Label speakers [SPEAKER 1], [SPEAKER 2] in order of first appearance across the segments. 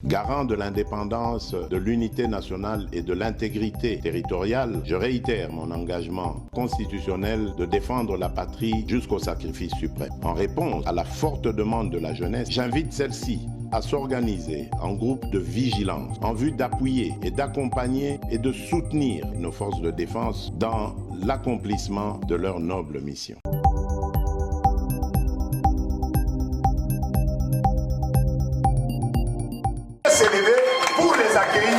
[SPEAKER 1] Garant de l'indépendance, de l'unité nationale et de l'intégrité territoriale, je réitère mon engagement constitutionnel de défendre la patrie jusqu'au sacrifice suprême. En réponse à la forte demande de la jeunesse, j'invite celle-ci à s'organiser en groupe de vigilance en vue d'appuyer et d'accompagner et de soutenir nos forces de défense dans l'accomplissement de leur noble mission.
[SPEAKER 2] S'élever pour les accueillir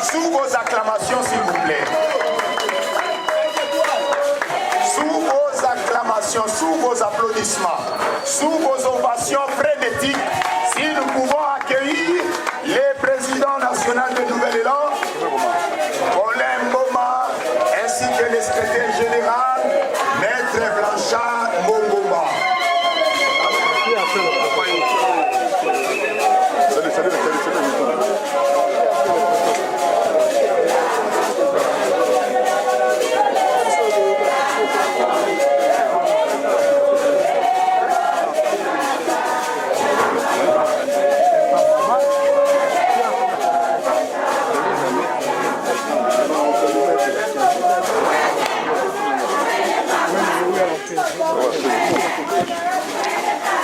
[SPEAKER 2] sous vos acclamations, s'il vous plaît. Sous vos acclamations, sous vos applaudissements, sous vos ovations frénétiques, si nous pouvons accueillir les présidents nationaux de Nouvel Élan, Colin Mboma, ainsi que le secrétaire général, Maître Blanchard Mboma.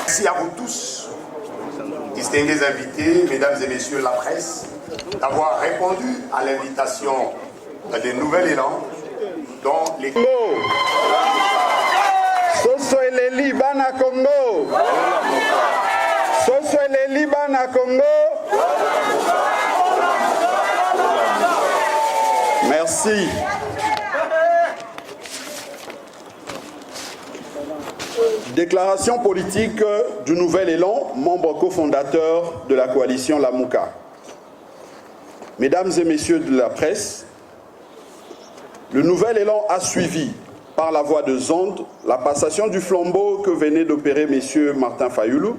[SPEAKER 2] Merci à vous tous, distingués invités, mesdames et messieurs la presse, d'avoir répondu à l'invitation de Nouvel Élan, dont les...
[SPEAKER 3] Soso eleli bana Congo. Soso eleli bana Congo. Merci. Déclaration politique du Nouvel Élan, membre cofondateur de la coalition Lamouka. Mesdames et messieurs de la presse, le Nouvel Élan a suivi par la voie de Zonde la passation du flambeau que venait d'opérer M. Martin Fayulu,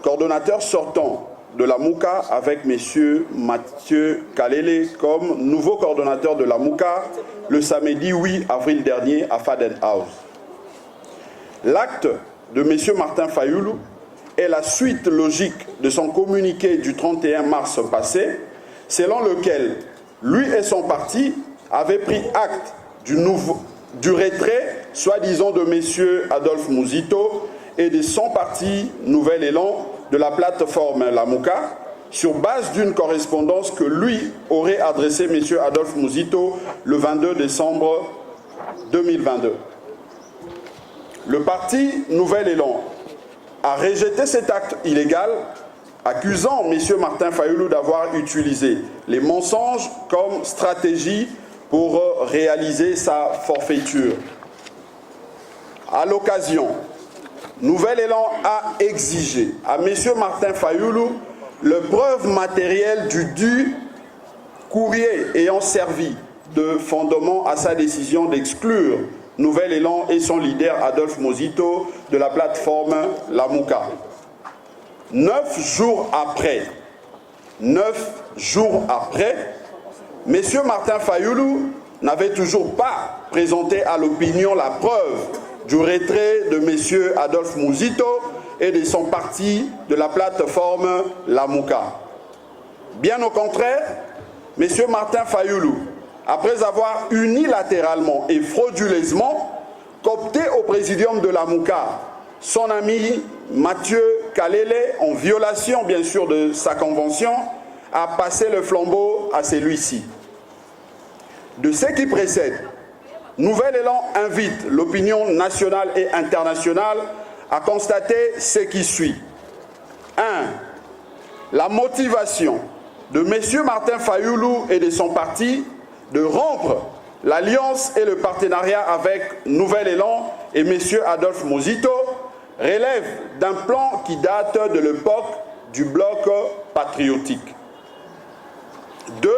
[SPEAKER 3] coordonnateur sortant de la Mouka, avec M. Mathieu Kalele comme nouveau coordonnateur de la Mouka le samedi 8 avril dernier à Faden House. L'acte de M. Martin Fayulu est la suite logique de son communiqué du 31 mars passé, selon lequel lui et son parti avaient pris acte du retrait, soi-disant, de M. Adolphe Mouzito et de son parti Nouvel Élan de la plateforme Lamouka, sur base d'une correspondance que lui aurait adressée M. Adolphe Mouzito le 22 décembre 2022. Le parti Nouvel Élan a rejeté cet acte illégal, accusant M. Martin Fayulu d'avoir utilisé les mensonges comme stratégie pour réaliser sa forfaiture. À l'occasion, Nouvel Élan a exigé à M. Martin Fayulu le preuve matérielle du courrier ayant servi de fondement à sa décision d'exclure Nouvel Élan et son leader Adolphe Mouzito de la plateforme Lamouka. 9 jours après, M. Martin Fayulu n'avait toujours pas présenté à l'opinion la preuve du retrait de M. Adolphe Mouzito et de son parti de la plateforme Lamouka. Bien au contraire, M. Martin Fayulu, après avoir unilatéralement et frauduleusement coopté au présidium de la Mouka son ami Mathieu Kalele, en violation bien sûr de sa convention, a passé le flambeau à celui-ci. De ce qui précède, Nouvel Élan invite l'opinion nationale et internationale à constater ce qui suit. 1. La motivation de M. Martin Fayulu et de son parti de rompre l'alliance et le partenariat avec Nouvel Élan et M. Adolphe Mouzito relève d'un plan qui date de l'époque du bloc patriotique. 2.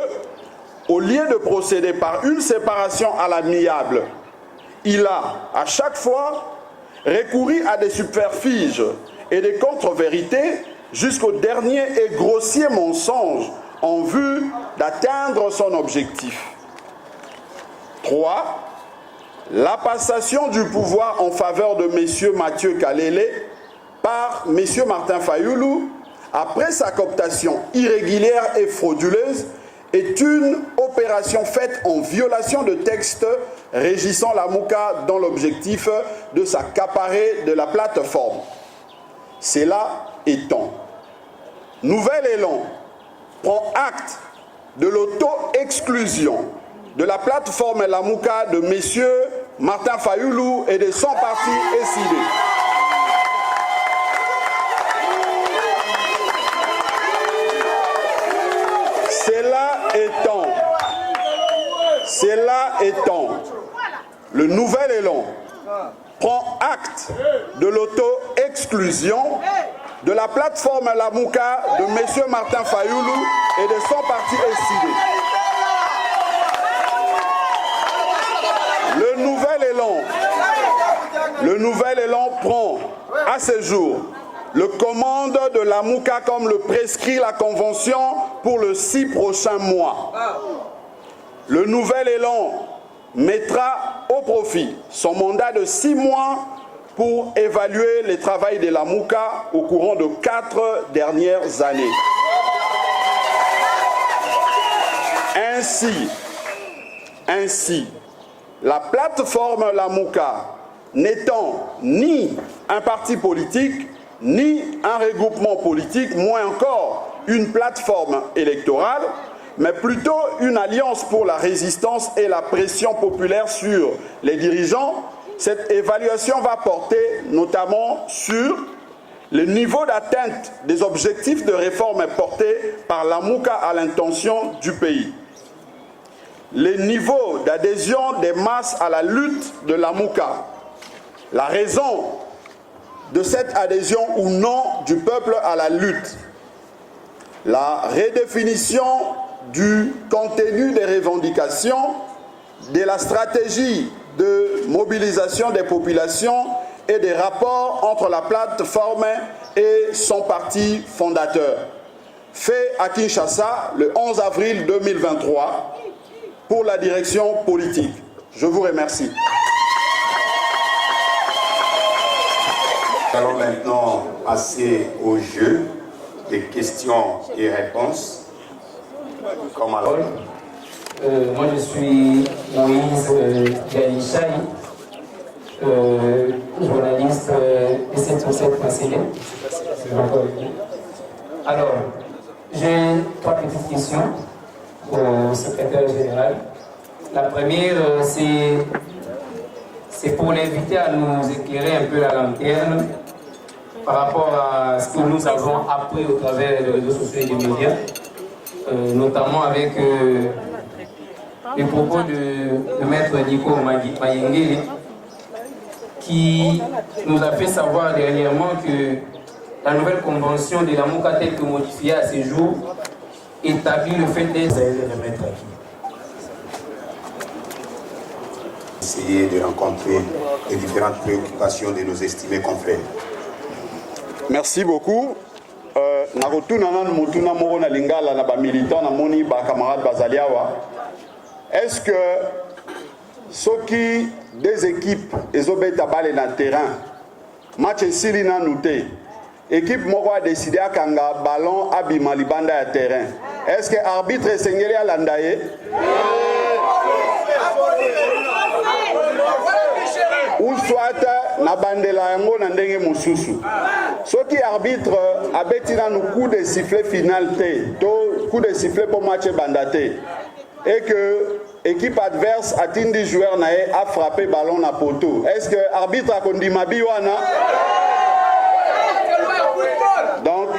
[SPEAKER 3] Au lieu de procéder par une séparation à l'amiable, il a, à chaque fois, recouru à des subterfuges et des contre-vérités jusqu'au dernier et grossier mensonge en vue d'atteindre son objectif. 3. La passation du pouvoir en faveur de M. Mathieu Kalele par M. Martin Fayulu après sa cooptation irrégulière et frauduleuse est une opération faite en violation de textes régissant la Mouka dans l'objectif de s'accaparer de la plateforme. Cela étant, Nouvel Élan prend acte de l'auto-exclusion de la plateforme Lamuka de M. Martin Fayoulou et de son parti SID. Cela étant, le Nouvel Élan prend acte de l'auto-exclusion de la plateforme Lamuka de M. Martin Fayoulou et de son parti SID. Le Nouvel Élan prend à ce jour le commande de Lamuka comme le prescrit la Convention pour les 6 prochains mois. Le Nouvel Élan mettra au profit son mandat de 6 mois pour évaluer le travail de Lamuka au courant de 4 dernières années. Ainsi, la plateforme Lamuka n'étant ni un parti politique, ni un regroupement politique, moins encore une plateforme électorale, mais plutôt une alliance pour la résistance et la pression populaire sur les dirigeants, cette évaluation va porter notamment sur le niveau d'atteinte des objectifs de réforme portés par Lamuka à l'intention du pays, le niveau d'adhésion des masses à la lutte de Lamuka, la raison de cette adhésion ou non du peuple à la lutte, la redéfinition du contenu des revendications, de la stratégie de mobilisation des populations et des rapports entre la plateforme et son parti fondateur. Fait à Kinshasa le 11 avril 2023 pour la direction politique. Je vous remercie.
[SPEAKER 4] Nous allons maintenant passer au jeu des questions et réponses.
[SPEAKER 5] Moi je suis Moïse Galichaï, journaliste et 707 conseiller. Alors, j'ai 3 petites questions au secrétaire général. La première, c'est pour l'inviter à nous éclairer un peu la lanterne par rapport à ce que nous avons appris au travers des réseaux sociaux et des médias. Notamment avec les propos de Maître Nico Mayengeli, qui nous a fait savoir dernièrement que la nouvelle convention de la Mouka telle que modifiée à ce jour établit le fait d'être remettre acquis.
[SPEAKER 4] Essayer de rencontrer les différentes préoccupations de nos estimés confrères.
[SPEAKER 3] Merci beaucoup. Est-ce que ceux qui des équipes les obéta balé dans le terrain match sili na nouté équipe moko a décidé à kanga ballon abima libanda ya terrain, est-ce que arbitre sengeli alandaye ou soit na bandela yango na ndenge mususu? Ce qui arbitre abeti na nous coup de sifflet final to coup de sifflet pour match bandaté et que équipe adverse a tindi joueur nae a frappé ballon na poteau, est-ce que arbitre a kondima biwana? Donc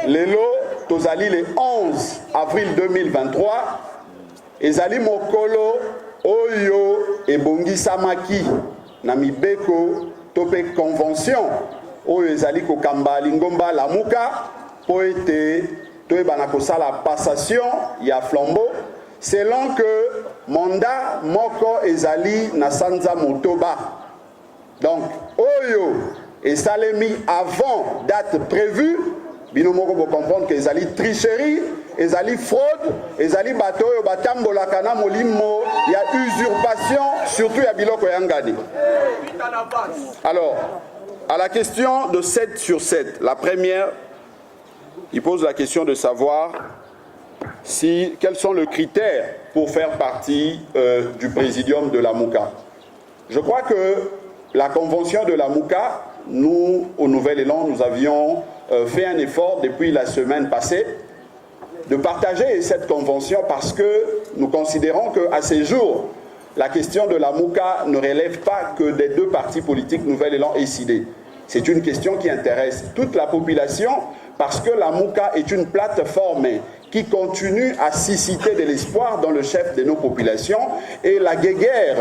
[SPEAKER 3] lelo tozali le 11 avril 2023 ezali mokolo oyo ebongisamaki na mibeko tope convention oyo ezali kokamba lingomba Lamuka po ete toyebana kosala passation ya flambeau selon que mandat moko ezali na sanza motoba. Donc oyo esalemi avant date prévue, bino moko ko comprendre que ezali tricherie, ezali fraude, ezali bato oyo batambolaka na molimo ya usurpation, surtout ya biloko ya ngadi. Alors, à la question de 7 sur 7, la première, il pose la question de savoir quels sont les critères pour faire partie du présidium de la MOUCA. Je crois que la convention de la MOUCA, nous, au Nouvel Élan, nous avions fait un effort depuis la semaine passée de partager cette convention parce que nous considérons qu'à ces jours, la question de la MOUCA ne relève pas que des deux partis politiques Nouvel Élan et SIDE. C'est une question qui intéresse toute la population parce que la MOUCA est une plateforme qui continue à susciter de l'espoir dans le chef de nos populations. Et la guéguerre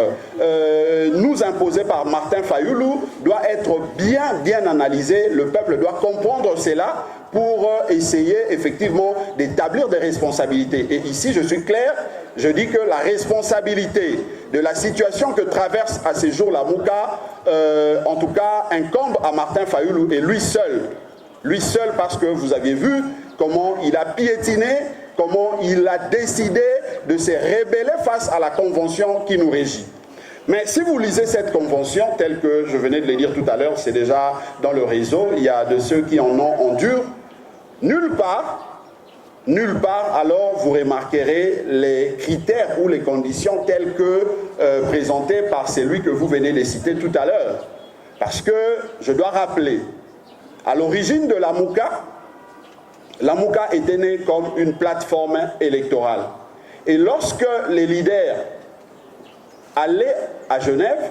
[SPEAKER 3] nous imposée par Martin Fayulu doit être bien analysée. Le peuple doit comprendre cela pour essayer effectivement d'établir des responsabilités. Et ici, je suis clair, je dis que la responsabilité de la situation que traverse à ces jours la MOUCA, en tout cas, incombe à Martin Fayulu et lui seul parce que vous aviez vu comment il a piétiné, comment il a décidé de se rebeller face à la convention qui nous régit. Mais si vous lisez cette convention, telle que je venais de le dire tout à l'heure, c'est déjà dans le réseau, il y a de ceux qui en ont enduré, nulle part, alors vous remarquerez les critères ou les conditions telles que présentées par celui que vous venez de citer tout à l'heure. Parce que je dois rappeler, à l'origine de la MOUCA était née comme une plateforme électorale. Et lorsque les leaders allaient à Genève,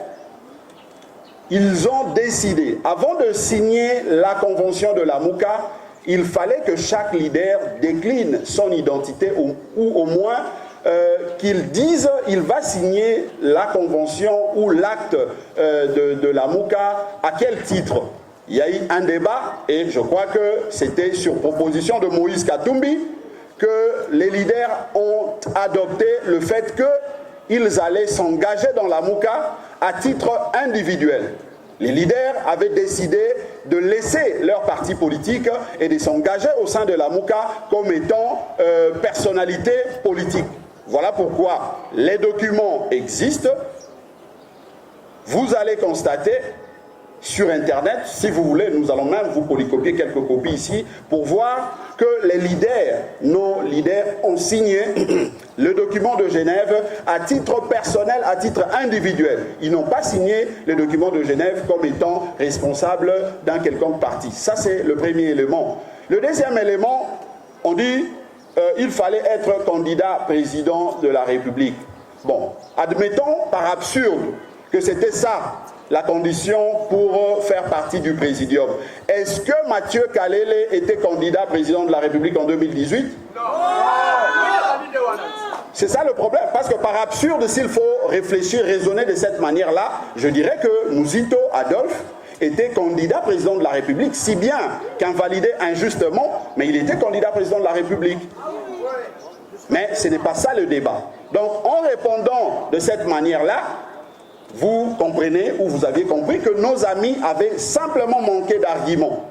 [SPEAKER 3] ils ont décidé, avant de signer la convention de la MOUCA, il fallait que chaque leader décline son identité ou au moins qu'il dise il va signer la convention ou l'acte de la MOUCA à quel titre. Il y a eu un débat et je crois que c'était sur proposition de Moïse Katumbi que les leaders ont adopté le fait qu'ils allaient s'engager dans la MOUCA à titre individuel. Les leaders avaient décidé de laisser leur parti politique et de s'engager au sein de la MOUCA comme étant personnalité politique. Voilà pourquoi les documents existent. Vous allez constater sur Internet, si vous voulez, nous allons même vous polycopier quelques copies ici pour voir que les leaders, nos leaders ont signé le document de Genève à titre personnel, à titre individuel. Ils n'ont pas signé le document de Genève comme étant responsable d'un quelconque parti. Ça, c'est le premier élément. Le deuxième élément, on dit il fallait être candidat président de la République. Bon, admettons par absurde que c'était ça la condition pour faire partie du présidium. Est-ce que Mathieu Kalele était candidat président de la République en 2018? Non. C'est ça le problème, parce que par absurde, s'il faut réfléchir, raisonner de cette manière-là, je dirais que Mouzito Adolphe était candidat président de la République, si bien qu'invalidé injustement, mais il était candidat président de la République. Mais ce n'est pas ça le débat. Donc en répondant de cette manière-là, vous comprenez ou vous aviez compris que nos amis avaient simplement manqué d'arguments.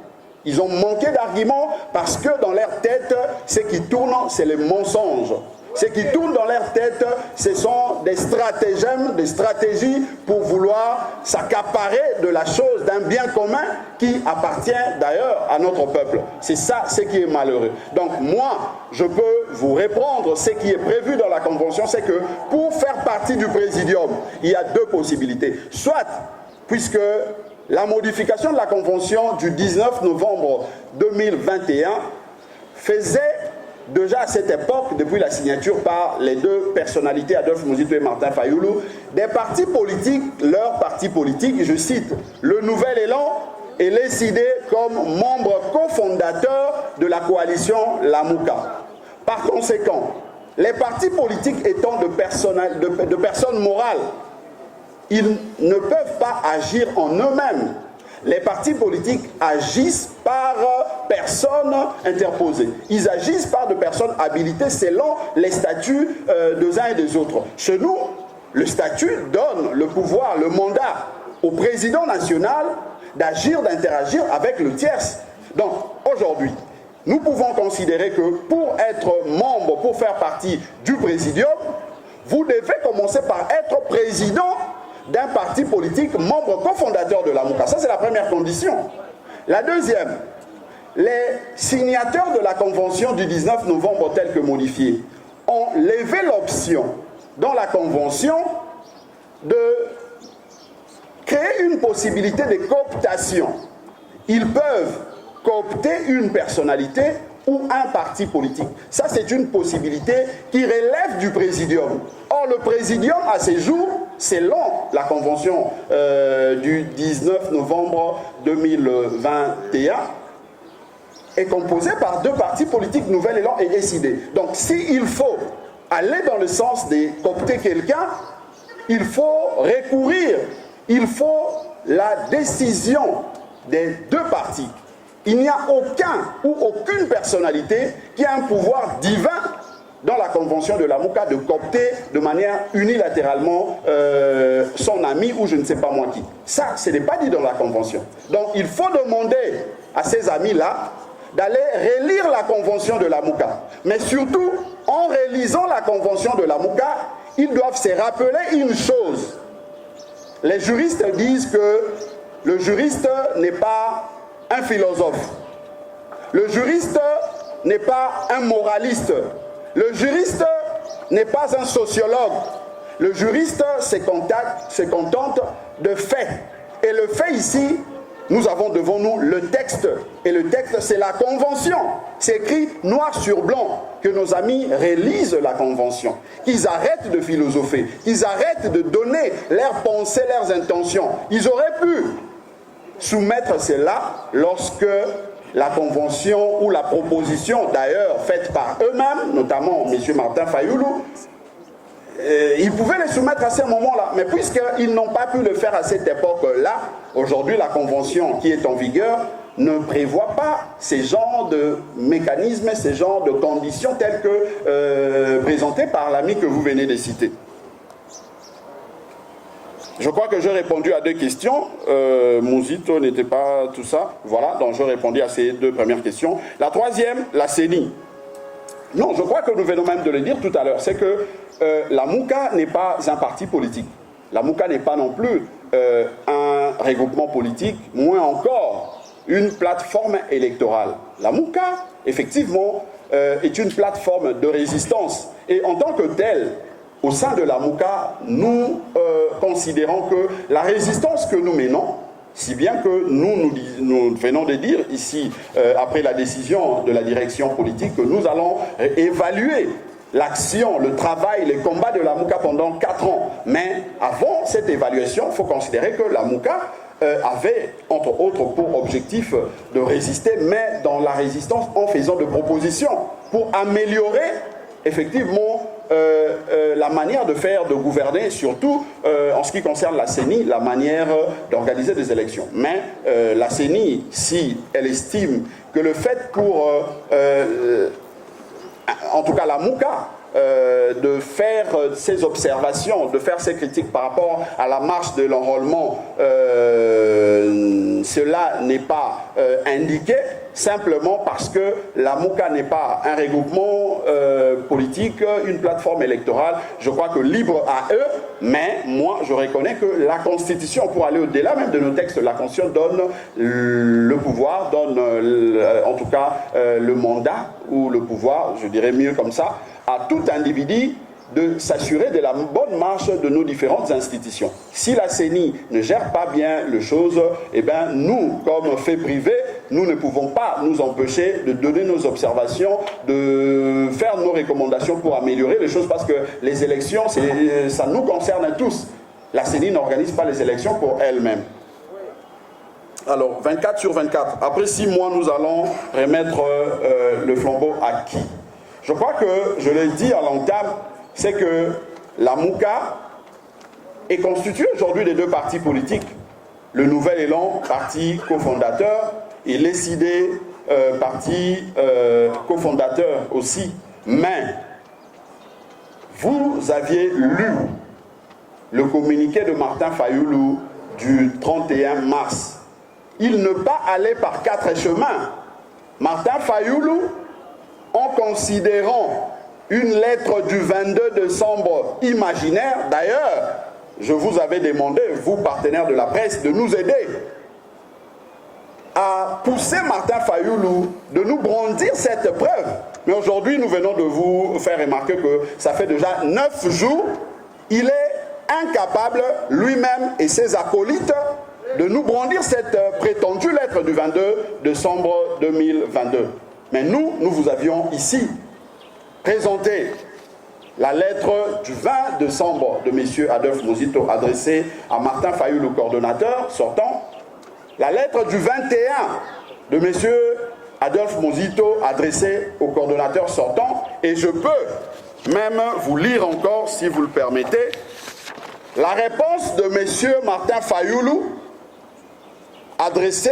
[SPEAKER 3] Ils ont manqué d'arguments parce que dans leur tête, ce qui tourne, c'est les mensonges. Ce qui tourne dans leur tête, ce sont des stratagèmes, des stratégies pour vouloir s'accaparer de la chose, d'un bien commun qui appartient d'ailleurs à notre peuple. C'est ça ce qui est malheureux. Donc moi, je peux vous répondre, ce qui est prévu dans la convention, c'est que pour faire partie du présidium, il y a deux possibilités. Soit, puisque la modification de la convention du 19 novembre 2021 faisait déjà à cette époque, depuis la signature par les deux personnalités, Adolphe Mouzito et Martin Fayulu, des partis politiques, leurs partis politiques, je cite, le Nouvel Élan et les SIDE comme membres cofondateurs de la coalition La MOUCA. Par conséquent, les partis politiques étant de personnes morales, ils ne peuvent pas agir en eux-mêmes. Les partis politiques agissent par personnes interposées. Ils agissent par de personnes habilitées selon les statuts des uns et des autres. Chez nous, le statut donne le pouvoir, le mandat au président national d'agir, d'interagir avec le tierce. Donc, aujourd'hui, nous pouvons considérer que pour être membre, pour faire partie du présidium, vous devez commencer par être président d'un parti politique, membre cofondateur de la MOUCA. Ça, c'est la première condition. La deuxième, les signataires de la convention du 19 novembre telle que modifiée ont levé l'option dans la convention de créer une possibilité de cooptation. Ils peuvent coopter une personnalité ou un parti politique. Ça, c'est une possibilité qui relève du présidium. Or, le présidium, à ces jours, selon la convention du 19 novembre 2021, est composé par 2 partis politiques, Nouvel Élan et décidé. Donc, s'il faut aller dans le sens de coopter quelqu'un, il faut recourir, il faut la décision des 2 partis. Il n'y a aucun ou aucune personnalité qui a un pouvoir divin dans la convention de la MOUCA de coopter de manière unilatéralement son ami ou je ne sais pas moi qui. Ça, ce n'est pas dit dans la convention. Donc, il faut demander à ces amis-là d'aller relire la convention de la MOUCA. Mais surtout, en relisant la convention de la MOUCA, ils doivent se rappeler une chose. Les juristes disent que le juriste n'est pas un philosophe. Le juriste n'est pas un moraliste. Le juriste n'est pas un sociologue. Le juriste se contente de faits. Et le fait ici, nous avons devant nous le texte. Et le texte, c'est la convention. C'est écrit noir sur blanc. Que nos amis relisent la convention. Qu'ils arrêtent de philosopher. Qu'ils arrêtent de donner leurs pensées, leurs intentions. Ils auraient pu soumettre cela lorsque la convention ou la proposition d'ailleurs faite par eux-mêmes, notamment M. Martin Fayoulou, ils pouvaient les soumettre à ce moment-là. Mais puisqu'ils n'ont pas pu le faire à cette époque-là, aujourd'hui la convention qui est en vigueur ne prévoit pas ces genres de mécanismes, ces genres de conditions telles que présentées par l'ami que vous venez de citer. Je crois que j'ai répondu à 2 questions. Mouzito n'était pas tout ça. Voilà, donc j'ai répondu à ces 2 premières questions. La troisième, la CENI. Non, je crois que nous venons même de le dire tout à l'heure. C'est que la MOUCA n'est pas un parti politique. La MOUCA n'est pas non plus un regroupement politique, moins encore une plateforme électorale. La MOUCA, effectivement, est une plateforme de résistance. Et en tant que telle, au sein de la MOUCA, nous considérons que la résistance que nous menons, si bien que nous venons de dire ici, après la décision de la direction politique, que nous allons évaluer l'action, le travail, les combats de la MOUCA pendant 4 ans. Mais avant cette évaluation, il faut considérer que la MOUCA avait, entre autres, pour objectif de résister, mais dans la résistance en faisant de propositions pour améliorer effectivement la manière de faire, de gouverner, surtout en ce qui concerne la CENI, la manière d'organiser des élections. Mais la CENI, si elle estime que le fait pour, en tout cas la MOUCA, de faire ses observations, de faire ses critiques par rapport à la marche de l'enrôlement, cela n'est pas indiqué, simplement parce que la MOUCA n'est pas un regroupement politique, une plateforme électorale. Je crois que libre à eux, mais moi je reconnais que la Constitution, pour aller au-delà même de nos textes, la Constitution donne le pouvoir, donne en tout cas le mandat, ou le pouvoir, je dirais mieux comme ça, à tout individu de s'assurer de la bonne marche de nos différentes institutions. Si la CENI ne gère pas bien les choses, eh bien nous, comme fait privé, nous ne pouvons pas nous empêcher de donner nos observations, de faire nos recommandations pour améliorer les choses, parce que les élections, ça nous concerne tous. La CENI n'organise pas les élections pour elle-même. Alors, 24 sur 24. Après 6 mois, nous allons remettre le flambeau à qui? Je crois que, je l'ai dit à l'entame, c'est que la MOUCA est constituée aujourd'hui des 2 partis politiques. Le Nouvel Élan, parti cofondateur, et l'ECID, parti cofondateur aussi. Mais vous aviez lu le communiqué de Martin Fayoulou du 31 mars. Il ne pas aller par 4 chemins. Martin Fayoulou, en considérant une lettre du 22 décembre imaginaire, d'ailleurs, je vous avais demandé, vous partenaires de la presse, de nous aider. a poussé Martin Fayoulou de nous brandir cette preuve. Mais aujourd'hui, nous venons de vous faire remarquer que ça fait déjà 9 jours, il est incapable, lui-même et ses acolytes, de nous brandir cette prétendue lettre du 22 décembre 2022. Mais nous vous avions ici présenté la lettre du 20 décembre de M. Adolphe Mozito adressée à Martin Fayoulou, coordonnateur sortant. La lettre du 21 de M. Adolphe Mozito adressée au coordonnateur sortant. Et je peux même vous lire encore, si vous le permettez, la réponse de M. Martin Fayoulou adressée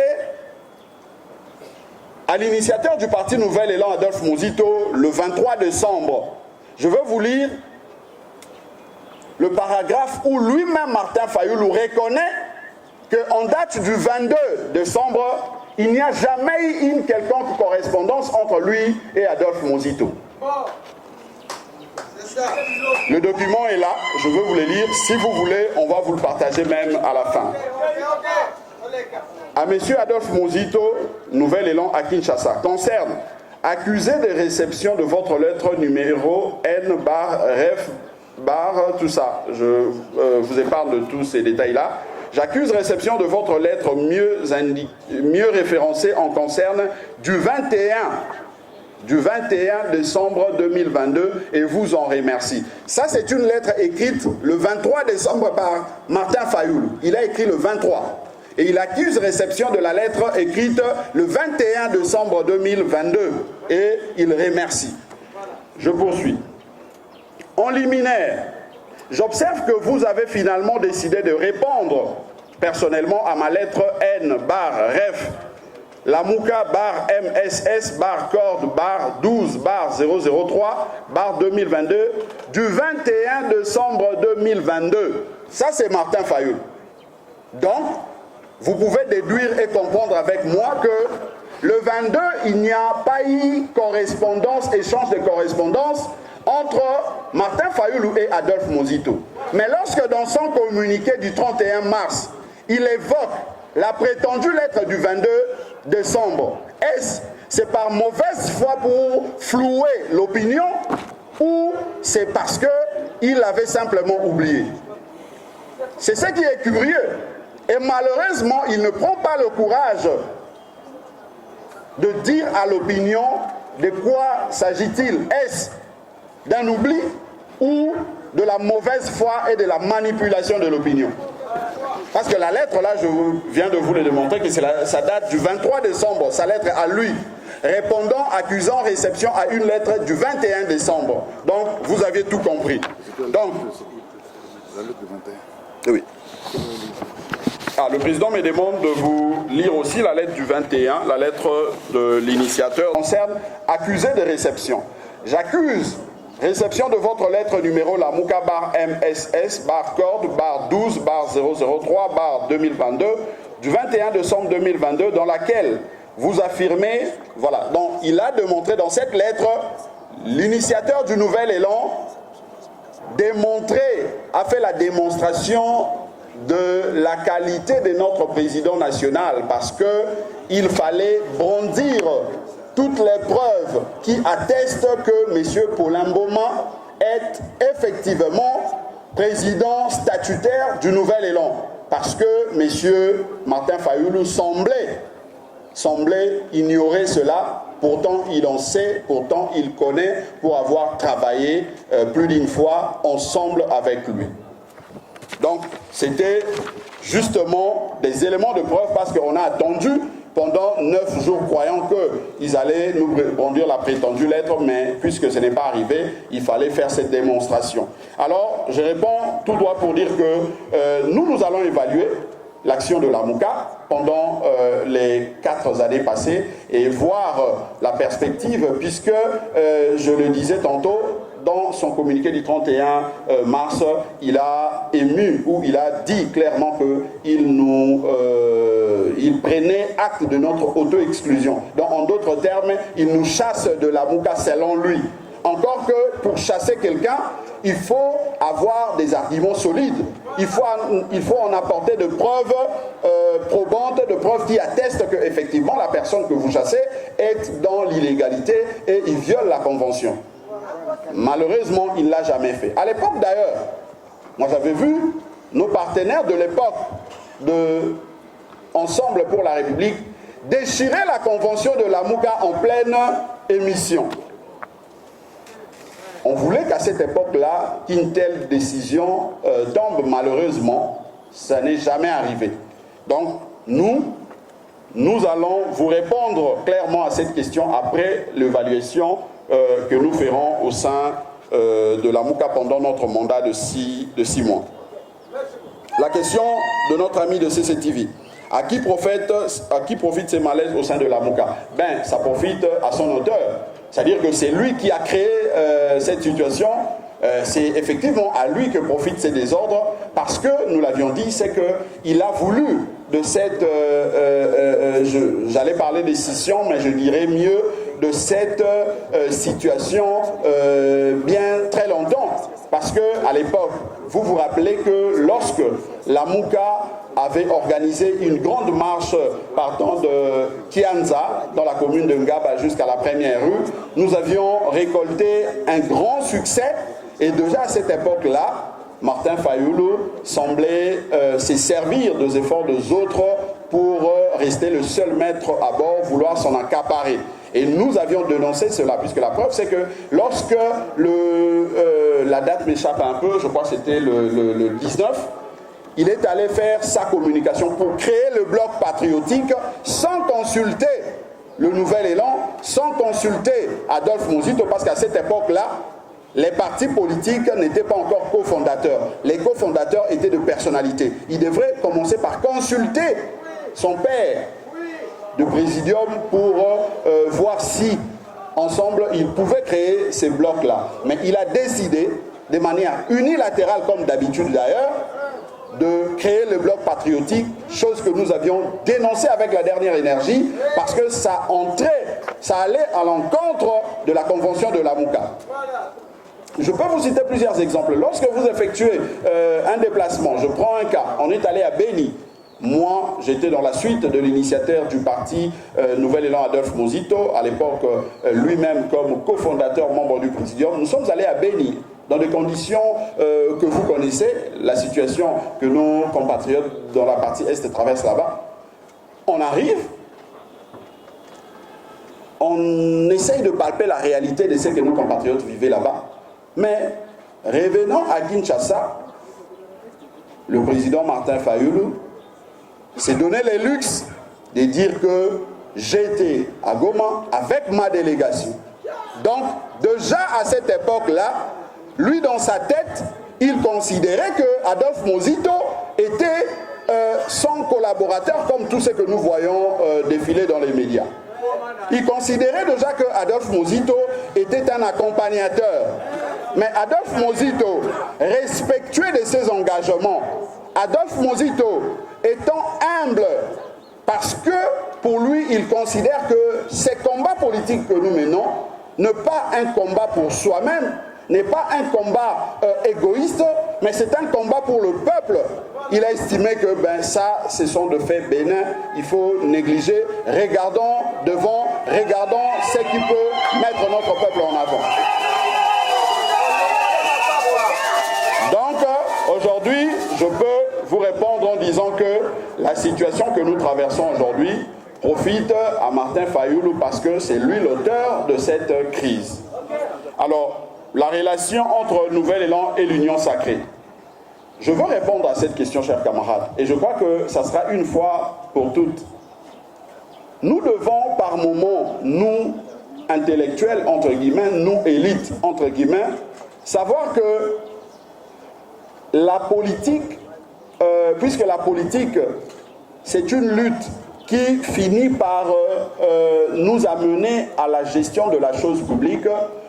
[SPEAKER 3] à l'initiateur du parti Nouvel Élan, Adolphe Mozito, le 23 décembre. Je veux vous lire le paragraphe où lui-même, Martin Fayoulou, reconnaît qu'en date du 22 décembre, il n'y a jamais eu une quelconque correspondance entre lui et Adolphe Mozito. Le document est là, je veux vous le lire. Si vous voulez, on va vous le partager même à la fin. À M. Adolphe Mozito, Nouvel Élan à Kinshasa, concerne accusé de réception de votre lettre numéro N/Ref/ tout ça. Je vous épargne de tous ces détails-là. J'accuse réception de votre lettre mieux référencée en concerne du 21 décembre 2022 et vous en remercie. Ça, c'est une lettre écrite le 23 décembre par Martin Fayoulou. Il a écrit le 23. Et il accuse réception de la lettre écrite le 21 décembre 2022. Et il remercie. Je poursuis. En liminaire, j'observe que vous avez finalement décidé de répondre personnellement à ma lettre N/Ref, la Mouka MSS corde 12/003 2022 du 21 décembre 2022. Ça, c'est Martin Fayoulou. Donc, vous pouvez déduire et comprendre avec moi que le 22, il n'y a pas eu correspondance, échange de correspondance entre Martin Fayoulou et Adolphe Mozito. Mais lorsque dans son communiqué du 31 mars, il évoque la prétendue lettre du 22 décembre, c'est par mauvaise foi pour flouer l'opinion ou c'est parce qu'il avait simplement oublié? C'est ce qui est curieux. Et malheureusement, il ne prend pas le courage de dire à l'opinion de quoi s'agit-il. Est-ce d'un oubli ou de la mauvaise foi et de la manipulation de l'opinion? Parce que la lettre, là, je viens de vous le démontrer, que ça date du 23 décembre, sa lettre à lui, répondant, accusant réception à une lettre du 21 décembre. Donc, vous aviez tout compris. Donc, oui. Le président me demande de vous lire aussi la lettre du 21, la lettre de l'initiateur concerne accusé de réception. J'accuse réception de votre lettre numéro la Mouka MSS corde 12/003 2022 du 21 décembre 2022 dans laquelle vous affirmez, voilà, donc il a démontré dans cette lettre, l'initiateur du Nouvel Élan a fait la démonstration de la qualité de notre président national parce qu'il fallait brandir toutes les preuves qui attestent que M. Paulin Mboma est effectivement président statutaire du Nouvel Élan. Parce que M. Martin Fayoulou semblait ignorer cela, pourtant il en sait, pourtant il connaît pour avoir travaillé plus d'une fois ensemble avec lui. Donc, c'était justement des éléments de preuve parce qu'on a attendu pendant 9 jours croyant qu'ils allaient nous brandir la prétendue lettre, mais puisque ce n'est pas arrivé, il fallait faire cette démonstration. Alors, je réponds tout droit pour dire que nous allons évaluer l'action de la Mouka pendant les 4 années passées et voir la perspective, puisque, je le disais tantôt, dans son communiqué du 31 mars, il a ému ou il a dit clairement qu'il prenait acte de notre auto-exclusion. Donc, en d'autres termes, il nous chasse de la Mouka selon lui. encore que pour chasser quelqu'un, il faut avoir des arguments solides. Il faut en apporter de preuves probantes, de preuves qui attestent qu'effectivement la personne que vous chassez est dans l'illégalité et il viole la convention. Malheureusement, il ne l'a jamais fait. À l'époque d'ailleurs, moi j'avais vu nos partenaires de l'époque de Ensemble pour la République déchirer la convention de la Mouka en pleine émission. On voulait qu'à cette époque-là, qu'une telle décision tombe. Malheureusement, ça n'est jamais arrivé. Donc, nous allons vous répondre clairement à cette question après l'évaluation que nous ferons au sein de la Mouka pendant notre mandat de 6 mois. La question de notre ami de CCTV. À qui profitent ces malaises au sein de la Mouka? Ben, ça profite à son auteur. C'est-à-dire que c'est lui qui a créé cette situation. C'est effectivement à lui que profitent ces désordres parce que, nous l'avions dit, c'est qu'il a voulu de cette, j'allais parler de scission, mais je dirais mieux de cette situation bien très longtemps. Parce qu'à l'époque, vous vous rappelez que lorsque la Mouka avait organisé une grande marche partant de Kianza, dans la commune de Ngaba, jusqu'à la première rue, nous avions récolté un grand succès. Et déjà à cette époque-là, Martin Fayulu semblait se servir des efforts des autres pour rester le seul maître à bord, vouloir s'en accaparer. Et nous avions dénoncé cela, puisque la preuve c'est que lorsque la date m'échappe un peu, je crois que c'était le 19, il est allé faire sa communication pour créer le bloc patriotique sans consulter le Nouvel Élan, sans consulter Adolphe Muzito, parce qu'à cette époque-là, les partis politiques n'étaient pas encore cofondateurs. Les cofondateurs étaient de personnalités. Il devrait commencer par consulter son père de présidium pour voir si, ensemble, ils pouvaient créer ces blocs-là. Mais il a décidé, de manière unilatérale, comme d'habitude d'ailleurs, de créer le bloc patriotique, chose que nous avions dénoncée avec la dernière énergie, parce que ça allait à l'encontre de la convention de la Mouka. Je peux vous citer plusieurs exemples. Lorsque vous effectuez un déplacement, je prends un cas, on est allé à Béni. Moi, j'étais dans la suite de l'initiateur du parti Nouvel Élan Adolphe Muzito, à l'époque lui-même comme cofondateur, membre du présidium. Nous sommes allés à Béni, dans des conditions que vous connaissez, la situation que nos compatriotes dans la partie Est traversent là-bas. On arrive, on essaye de palper la réalité de ce que nos compatriotes vivaient là-bas. Mais revenant à Kinshasa, le président Martin Fayulu s'est donné le luxe de dire que j'étais à Goma avec ma délégation. Donc, déjà à cette époque-là, lui dans sa tête, il considérait que Adolphe Muzito était son collaborateur comme tout ce que nous voyons défiler dans les médias. Il considérait déjà que Adolphe Muzito était un accompagnateur. Mais Adolphe Muzito, respectueux de ses engagements, Adolphe Muzito étant humble, parce que pour lui, il considère que ces combats politiques que nous menons, n'est pas un combat pour soi-même, n'est pas un combat égoïste, mais c'est un combat pour le peuple. Il a estimé que ça, ce sont de faits bénins, il faut négliger. Regardons devant, regardons ce qui peut mettre notre peuple en avant. Donc, aujourd'hui, je peux vous répondre en disant que la situation que nous traversons aujourd'hui profite à Martin Fayulu parce que c'est lui l'auteur de cette crise. Alors, la relation entre Nouvel Élan et l'Union Sacrée. Je veux répondre à cette question, chers camarades, et je crois que ça sera une fois pour toutes. Nous devons, par moments, nous, intellectuels, entre guillemets, nous, élites, entre guillemets, savoir que la politique, puisque la politique, c'est une lutte qui finit par nous amener à la gestion de la chose publique,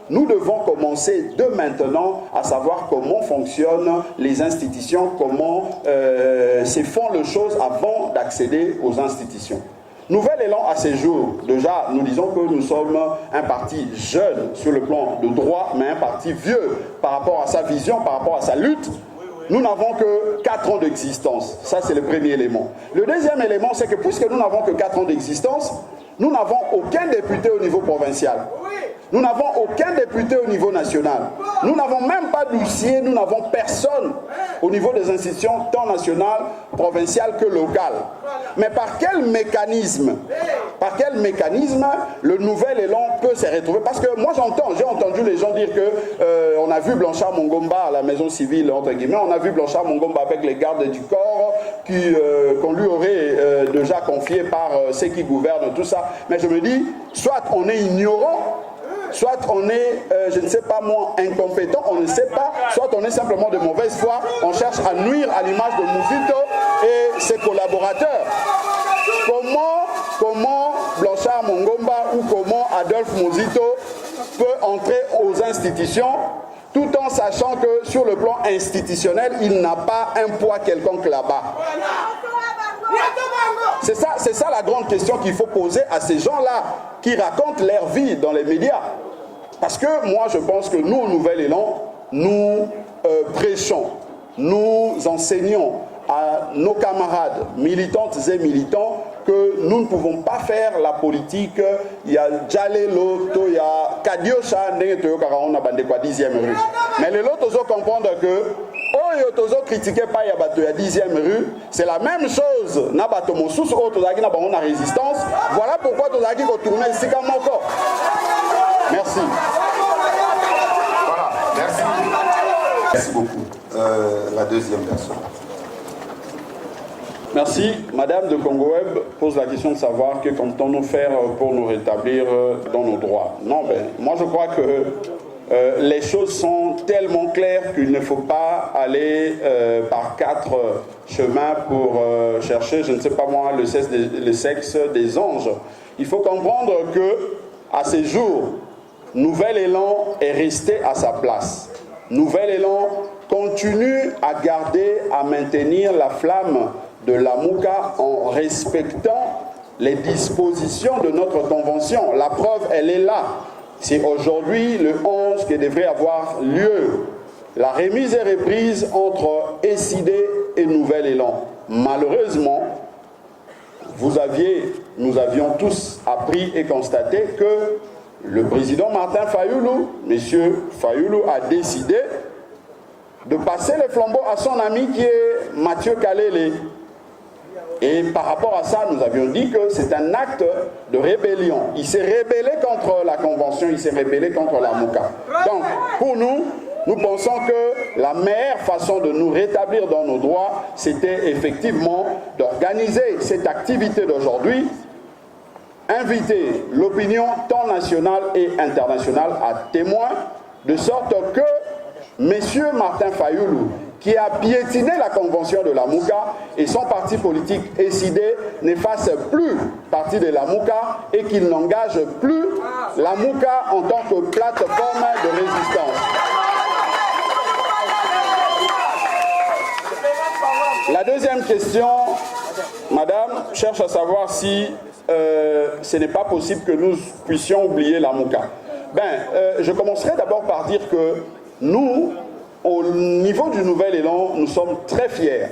[SPEAKER 3] nous devons commencer de maintenant à savoir comment fonctionnent les institutions, comment se font les choses avant d'accéder aux institutions. Nouvel Élan à ces jours, déjà, nous disons que nous sommes un parti jeune sur le plan de droit, mais un parti vieux par rapport à sa vision, par rapport à sa lutte. Nous n'avons que 4 ans d'existence. Ça, c'est le premier élément. Le deuxième élément, c'est que puisque nous n'avons que 4 ans d'existence, nous n'avons aucun député au niveau provincial. Nous n'avons aucun député au niveau national. Nous n'avons même pas d'huissier, nous n'avons personne au niveau des institutions tant nationales, provinciales que locales. Mais par quel mécanisme le nouvel élan peut se retrouver? Parce que moi j'ai entendu les gens dire que on a vu Blanchard Mongomba à la maison civile, entre guillemets, on a vu Blanchard Mongomba avec les gardes du corps qu'on lui aurait déjà confié par ceux qui gouvernent, tout ça. Mais je me dis, soit on est ignorant, soit on est, je ne sais pas moi, incompétent, on ne sait pas, soit on est simplement de mauvaise foi, on cherche à nuire à l'image de Mouzito et ses collaborateurs. Comment Blanchard Mongomba ou comment Adolphe Mouzito peut entrer aux institutions tout en sachant que sur le plan institutionnel, il n'a pas un poids quelconque là-bas? C'est ça la grande question qu'il faut poser à ces gens-là qui racontent leur vie dans les médias. Parce que moi, je pense que nous, au Nouvel Élan, nous prêchons, nous enseignons à nos camarades militantes et militants que nous ne pouvons pas faire la politique. Il y a Djalelo, il y a Kadiosha, il y a 10e rue. Mais les autres ont comprendre que Oyo critiqué pas ya bato ya 10e rue, c'est la même chose na bato mosusu o tozaki na bango na résistance. Voilà pourquoi tozaki ko tourner ici comme encore. Merci.
[SPEAKER 4] Voilà, merci. Merci beaucoup. La deuxième personne.
[SPEAKER 3] Merci. Madame de Congo Web pose la question de savoir que comptons-nous faire pour nous rétablir dans nos droits. Non, ben, moi je crois que les choses sont tellement claires qu'il ne faut pas aller par 4 chemins pour chercher, je ne sais pas moi, le sexe des anges. Il faut comprendre que à ces jours, Nouvel Élan est resté à sa place. Nouvel Élan continue à garder, à maintenir la flamme de la Mouka en respectant les dispositions de notre convention. La preuve, elle est là. C'est aujourd'hui le 11 qui devrait avoir lieu. La remise et reprise entre SID et Nouvel Élan. Malheureusement, nous avions tous appris et constaté que le président Martin Fayoulou, monsieur Fayoulou, a décidé de passer le flambeau à son ami qui est Mathieu Kalele. Et par rapport à ça, nous avions dit que c'est un acte de rébellion. Il s'est rébellé contre la Convention, il s'est rébellé contre la Mouka. Donc, pour nous, nous pensons que la meilleure façon de nous rétablir dans nos droits, c'était effectivement d'organiser cette activité d'aujourd'hui, inviter l'opinion tant nationale et internationale à témoin, de sorte que M. Martin Fayoulou, qui a piétiné la convention de la Mouka et son parti politique SID ne fasse plus partie de la Mouka et qu'il n'engage plus la Mouka en tant que plateforme de résistance. La deuxième question, madame, cherche à savoir si ce n'est pas possible que nous puissions oublier la Mouka. Je commencerai d'abord par dire que nous, au niveau du Nouvel Élan, nous sommes très fiers.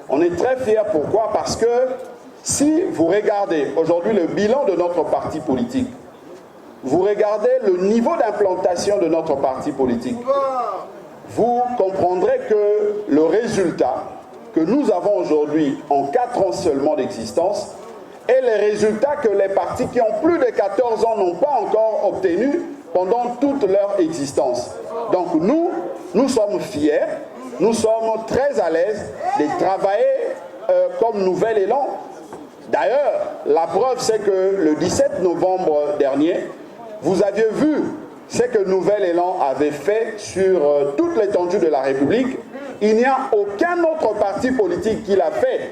[SPEAKER 3] On est très fiers, pourquoi? Parce que si vous regardez aujourd'hui le bilan de notre parti politique, vous regardez le niveau d'implantation de notre parti politique, vous comprendrez que le résultat que nous avons aujourd'hui en 4 ans seulement d'existence est le résultat que les partis qui ont plus de 14 ans n'ont pas encore obtenu pendant toute leur existence. Donc nous sommes fiers, nous sommes très à l'aise de travailler comme Nouvel Élan. D'ailleurs, la preuve c'est que le 17 novembre dernier, vous aviez vu ce que Nouvel Élan avait fait sur toute l'étendue de la République. Il n'y a aucun autre parti politique qui l'a fait.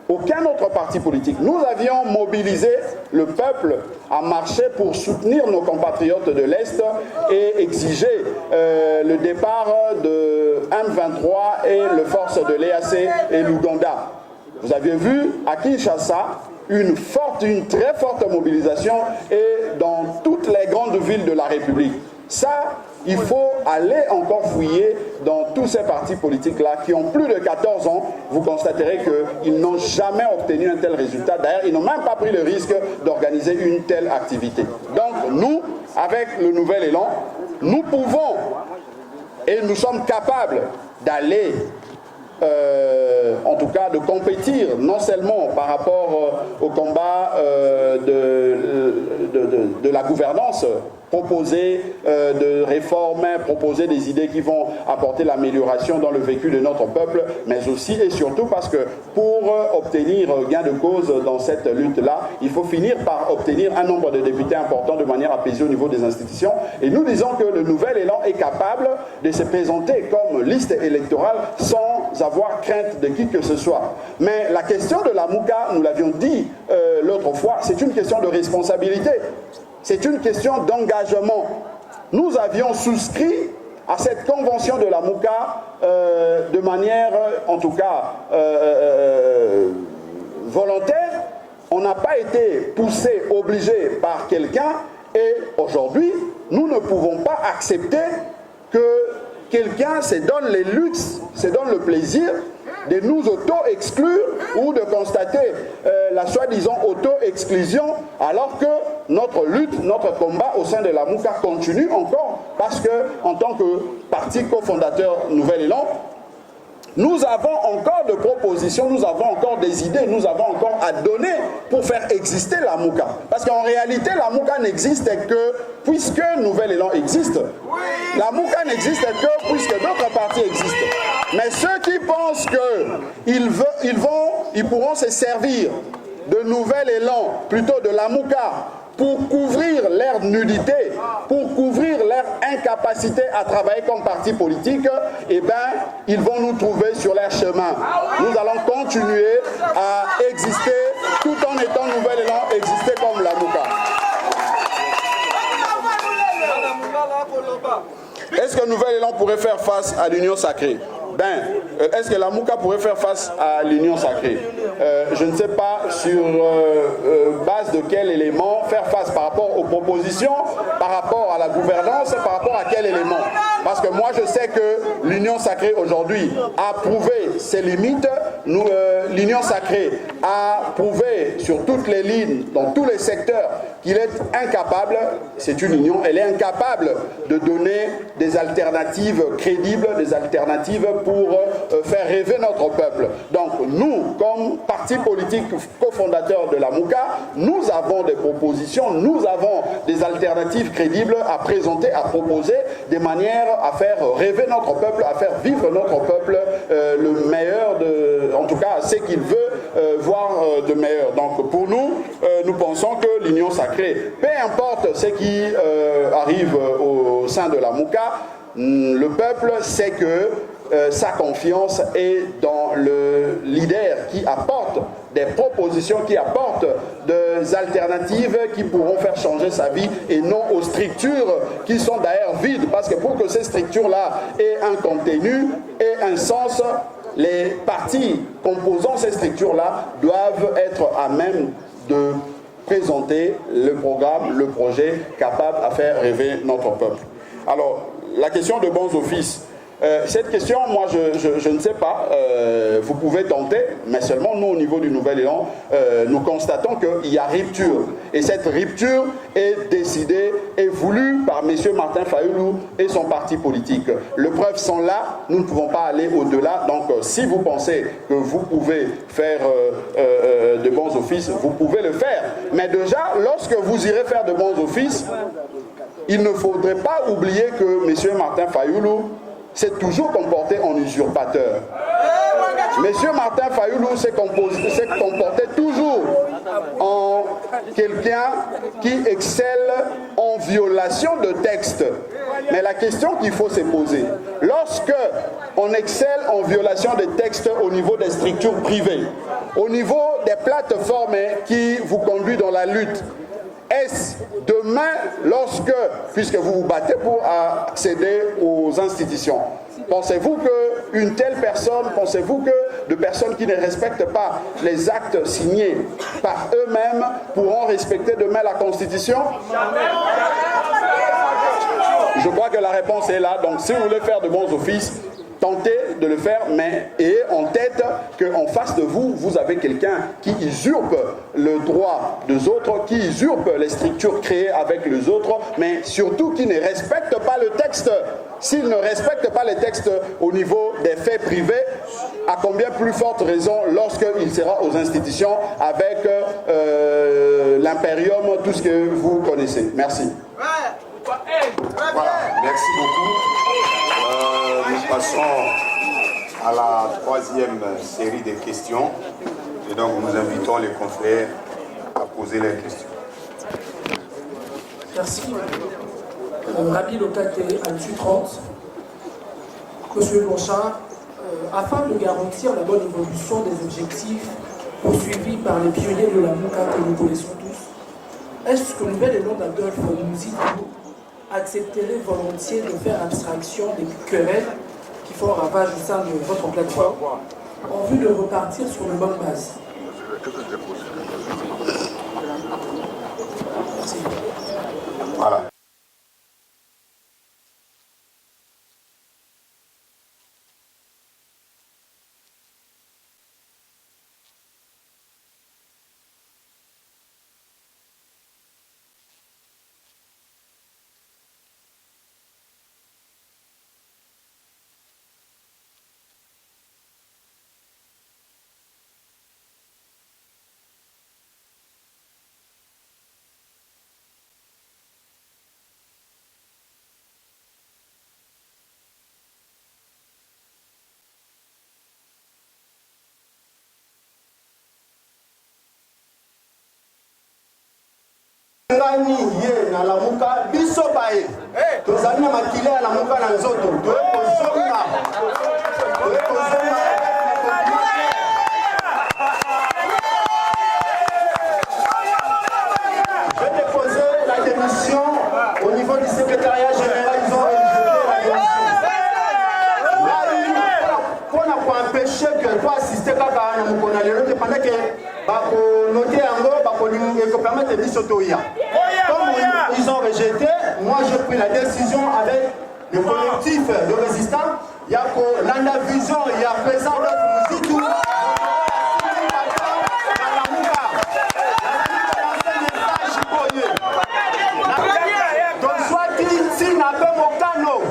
[SPEAKER 3] Aucun autre parti politique. Nous avions mobilisé le peuple à marcher pour soutenir nos compatriotes de l'Est et exiger le départ de M23 et les forces de l'EAC et l'Ouganda. Vous avez vu à Kinshasa, une très forte mobilisation et dans toutes les grandes villes de la République. Ça, il faut aller encore fouiller dans tous ces partis politiques-là qui ont plus de 14 ans. Vous constaterez qu'ils n'ont jamais obtenu un tel résultat. D'ailleurs, ils n'ont même pas pris le risque d'organiser une telle activité. Donc, nous, avec le nouvel élan, nous pouvons et nous sommes capables d'aller, en tout cas de compétir, non seulement par rapport au combat de la gouvernance, proposer de réformes, proposer des idées qui vont apporter l'amélioration dans le vécu de notre peuple, mais aussi et surtout parce que pour obtenir gain de cause dans cette lutte-là, il faut finir par obtenir un nombre de députés important de manière apaisée au niveau des institutions. Et nous disons que le nouvel élan est capable de se présenter comme liste électorale sans avoir crainte de qui que ce soit. Mais la question de la Mouka, nous l'avions dit l'autre fois, c'est une question de responsabilité. C'est une question d'engagement. Nous avions souscrit à cette convention de la Mouka de manière, en tout cas, volontaire. On n'a pas été poussé, obligé par quelqu'un. Et aujourd'hui, nous ne pouvons pas accepter que quelqu'un se donne les luxes, se donne le plaisir de nous auto-exclure ou de constater la soi-disant auto-exclusion alors que notre lutte, notre combat au sein de la Mouka continue encore parce que en tant que parti cofondateur Nouvel Élan, nous avons encore de propositions, nous avons encore des idées, nous avons encore à donner pour faire exister la Mouka. Parce qu'en réalité, la Mouka n'existe que puisque Nouvel Élan existe. La Mouka n'existe que puisque d'autres partis existent. Mais ceux qui pensent qu'ils pourront se servir de Nouvel Élan, plutôt de la Mouka, pour couvrir leur nudité, pour couvrir leur incapacité à travailler comme parti politique, eh bien, ils vont nous trouver sur leur chemin. Nous allons continuer à exister tout en étant Nouvel Élan, exister comme la Mouka. Est-ce que Nouvel Élan pourrait faire face à l'Union sacrée? Est-ce que la Mouka pourrait faire face à l'Union sacrée? Je ne sais pas sur base de quel élément faire face par rapport aux propositions, par rapport à la gouvernance, par rapport à quel élément. Parce que moi je sais que l'Union sacrée aujourd'hui a prouvé ses limites. L'Union sacrée a prouvé sur toutes les lignes, dans tous les secteurs, qu'il est incapable, c'est une union, elle est incapable de donner des alternatives crédibles, des alternatives pour faire rêver notre peuple. Donc nous, comme parti politique cofondateur de la Mouka, nous avons des propositions, nous avons des alternatives crédibles à présenter, à proposer, des manières à faire rêver notre peuple, à faire vivre notre peuple le meilleur, en tout cas ce qu'il veut voir de meilleur. Donc pour nous, nous pensons que l'union sacrée, peu importe ce qui arrive au sein de la Mouka, le peuple sait que sa confiance est dans le leader qui apporte des propositions, qui apportent des alternatives qui pourront faire changer sa vie et non aux structures qui sont d'ailleurs vides. Parce que pour que ces structures-là aient un contenu et un sens, les partis composant ces structures-là doivent être à même de présenter le programme, le projet capable à faire rêver notre peuple. Alors, la question de bons offices. Cette question, moi, je ne sais pas. Vous pouvez tenter, mais seulement nous, au niveau du Nouvel Élan, nous constatons qu'il y a rupture. Et cette rupture est décidée et voulue par M. Martin Fayoulou et son parti politique. Les preuves sont là, nous ne pouvons pas aller au-delà. Donc, si vous pensez que vous pouvez faire de bons offices, vous pouvez le faire. Mais déjà, lorsque vous irez faire de bons offices, il ne faudrait pas oublier que M. Martin Fayoulou s'est toujours comporté en usurpateur. Monsieur Martin Fayoulou s'est comporté toujours en quelqu'un qui excelle en violation de texte. Mais la question qu'il faut se poser, lorsque on excelle en violation des textes au niveau des structures privées, au niveau des plateformes qui vous conduisent dans la lutte, est-ce demain, lorsque, puisque vous vous battez pour accéder aux institutions, pensez-vous qu'une telle personne, pensez-vous que de personnes qui ne respectent pas les actes signés par eux-mêmes pourront respecter demain la Constitution? Je crois que la réponse est là. Donc si vous voulez faire de bons offices, tentez de le faire, mais ayez en tête qu'en face de vous, vous avez quelqu'un qui usurpe le droit des autres, qui usurpe les structures créées avec les autres, mais surtout qui ne respecte pas le texte. S'il ne respecte pas les textes au niveau des faits privés, à combien plus forte raison lorsqu'il sera aux institutions avec l'impérium, tout ce que vous connaissez. Merci.
[SPEAKER 4] Voilà, merci beaucoup. Nous passons à la troisième série de questions. Et donc nous invitons les confrères à poser leurs questions.
[SPEAKER 6] Merci. Rabi Lokate, Altu 30. Monsieur Blanchard, afin de garantir la bonne évolution des objectifs poursuivis par les pionniers de la MOUCA que nous connaissons tous, est-ce que le nouvel élan d'Adolphe Muzito accepterait volontiers de faire abstraction des querelles qui font ravage au sein de votre plateforme en vue de repartir sur une bonne base? Merci.
[SPEAKER 4] Voilà.
[SPEAKER 7] Ngani ye na lamuka biso bae tozali na makile ya lamuka na nzoto tokozonga j'ai déposé la démission au niveau du secrétariat général. Ils ont rejeté la démission pour empêcher que toi assister kaka na mukona lelo te pendant que bako noter yango bako permettre biso toya. Comme ils ont rejeté, moi j'ai pris la décision avec le collectif de résistants. Il y a Landa Vision, il y a présent d'autres Mouzitou. Donc soit dit, si n'a pas mon canot,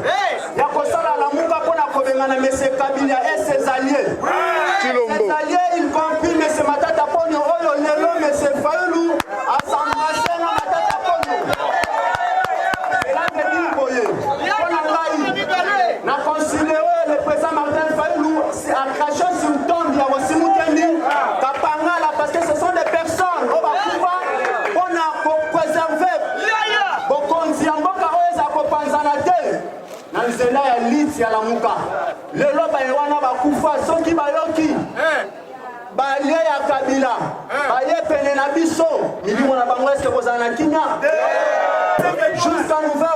[SPEAKER 7] il y a que ça la mouka pour la Kobengana, M. Kabila et ses alliés. Ses alliés, ils comprennent M. Matata Ponyo, Nelo, M. Fayoulou, à s'embrasser dans Matata Ponyo. Et là, c'est dit, Boye. On a considéré le président Martin Fayoulou à cracher sur le tombe, il y a aussi Moutendi, Kapangala, parce que ce sont des personnes, on va pouvoir, on a préservé. Bokonzi Amboka Oeza Kopanzanate, Nanzela ya Litsi ya Lamuka. Lelo bayewana bakufa soki bayoki. Baye ya Kabila. Baye pene na biso. Milimo na bango eske bozana kinya. Jusqu'à nouvel